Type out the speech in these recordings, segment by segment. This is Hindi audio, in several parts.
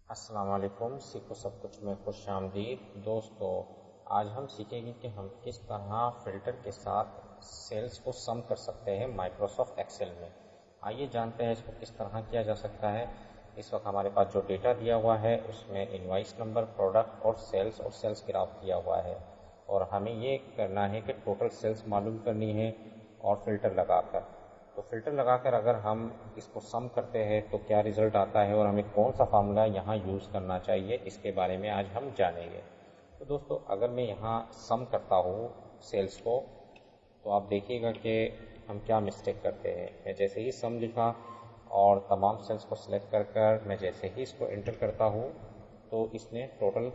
अस्सलाम वालेकुम। सीखो सब कुछ में खुश आमदीद। दोस्तों, आज हम सीखेंगे कि हम किस तरह फ़िल्टर के साथ सेल्स को सम कर सकते हैं माइक्रोसॉफ्ट एक्सेल में। आइए जानते हैं इसको किस तरह किया जा सकता है। इस वक्त हमारे पास जो डेटा दिया हुआ है उसमें इनवॉइस नंबर, प्रोडक्ट और सेल्स ग्राफ दिया हुआ है, और हमें ये करना है कि टोटल सेल्स मालूम करनी है और फ़िल्टर लगाकर। तो फ़िल्टर लगाकर अगर हम इसको सम करते हैं तो क्या रिज़ल्ट आता है और हमें कौन सा फार्मूला यहाँ यूज़ करना चाहिए, इसके बारे में आज हम जानेंगे। तो दोस्तों, अगर मैं यहाँ सम करता हूँ सेल्स को, तो आप देखिएगा कि हम क्या मिस्टेक करते हैं। मैं जैसे ही सम लिखा और तमाम सेल्स को सिलेक्ट कर मैं जैसे ही इसको एंटर करता हूँ तो इसने टोटल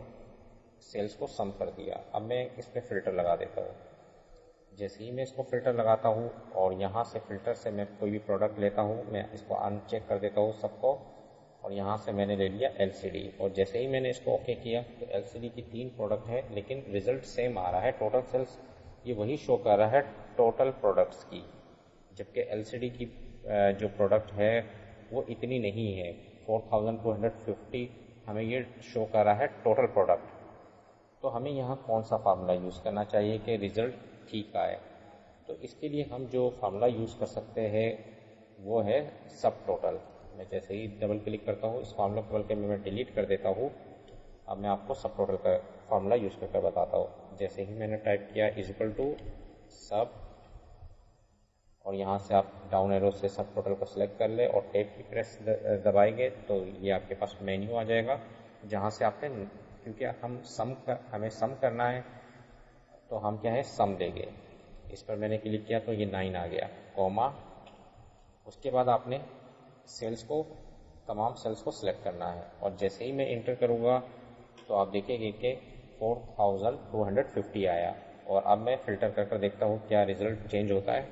सेल्स को सम कर दिया। अब मैं इस पर फ़िल्टर लगा देता हूँ। जैसे ही मैं इसको फ़िल्टर लगाता हूँ और यहाँ से फ़िल्टर से मैं कोई भी प्रोडक्ट लेता हूँ, मैं इसको अनचेक कर देता हूँ सबको, और यहाँ से मैंने ले लिया LCD। और जैसे ही मैंने इसको ओके किया तो LCD की 3 प्रोडक्ट है, लेकिन रिज़ल्ट सेम आ रहा है। टोटल सेल्स ये वही शो कर रहा है टोटल प्रोडक्ट्स की, जबकि LCD की जो प्रोडक्ट है वो इतनी नहीं है। 4250 हमें ये शो कर रहा है टोटल प्रोडक्ट। तो हमें यहाँ कौन सा फार्मूला यूज़ करना चाहिए कि रिज़ल्ट ठीक आए। तो इसके लिए हम जो फार्मूला यूज़ कर सकते हैं वो है सब टोटल। मैं जैसे ही डबल क्लिक करता हूँ इस फार्मूला को, बल्कि मैं डिलीट कर देता हूँ। अब मैं आपको सब टोटल का फार्मूला यूज़ करके बताता हूँ। जैसे ही मैंने टाइप किया = सब, और यहाँ से आप डाउन एरो से सब टोटल को सिलेक्ट कर ले और टेप की प्रेस दबाएंगे तो ये आपके पास मेन्यू आ जाएगा, जहाँ से आपने, क्योंकि हमें सम करना है तो हम क्या है सम देंगे। इस पर मैंने क्लिक किया तो ये 9 आ गया, कॉमा। उसके बाद आपने तमाम सेल्स को सिलेक्ट करना है, और जैसे ही मैं इंटर करूँगा तो आप देखेंगे कि 4250 आया। और अब मैं फ़िल्टर कर देखता हूँ क्या रिज़ल्ट चेंज होता है।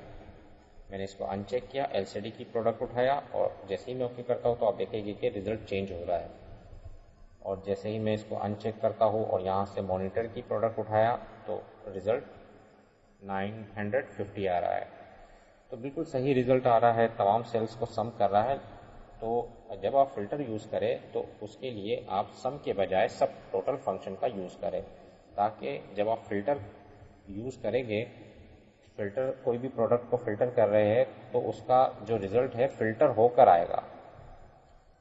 मैंने इसको अनचेक किया, LCD की प्रोडक्ट उठाया, और जैसे ही मैं ओके करता हूँ तो आप देखेंगे कि रिज़ल्ट चेंज हो रहा है। और जैसे ही मैं इसको अनचेक करता हूँ और यहाँ से मॉनिटर की प्रोडक्ट उठाया तो रिज़ल्ट 950 आ रहा है। तो बिल्कुल सही रिज़ल्ट आ रहा है, तमाम सेल्स को सम कर रहा है। तो जब आप फ़िल्टर यूज़ करें तो उसके लिए आप सम के बजाय सब टोटल फंक्शन का यूज़ करें, ताकि जब आप फ़िल्टर यूज़ करेंगे, फ़िल्टर कोई भी प्रोडक्ट को फ़िल्टर कर रहे हैं तो उसका जो रिज़ल्ट है फ़िल्टर होकर आएगा।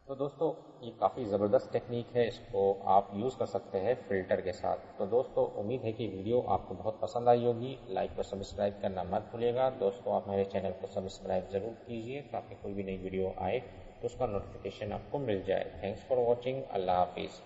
तो दोस्तों, ये काफ़ी ज़बरदस्त टेक्निक है, इसको आप यूज़ कर सकते हैं फ़िल्टर के साथ। तो दोस्तों, उम्मीद है कि वीडियो आपको बहुत पसंद आई होगी। लाइक और सब्सक्राइब करना मत भूलिएगा। दोस्तों, आप मेरे चैनल को सब्सक्राइब ज़रूर कीजिए ताकि कोई भी नई वीडियो आए तो उसका नोटिफिकेशन आपको मिल जाए। Thanks for watching. अल्लाह हाफिज़।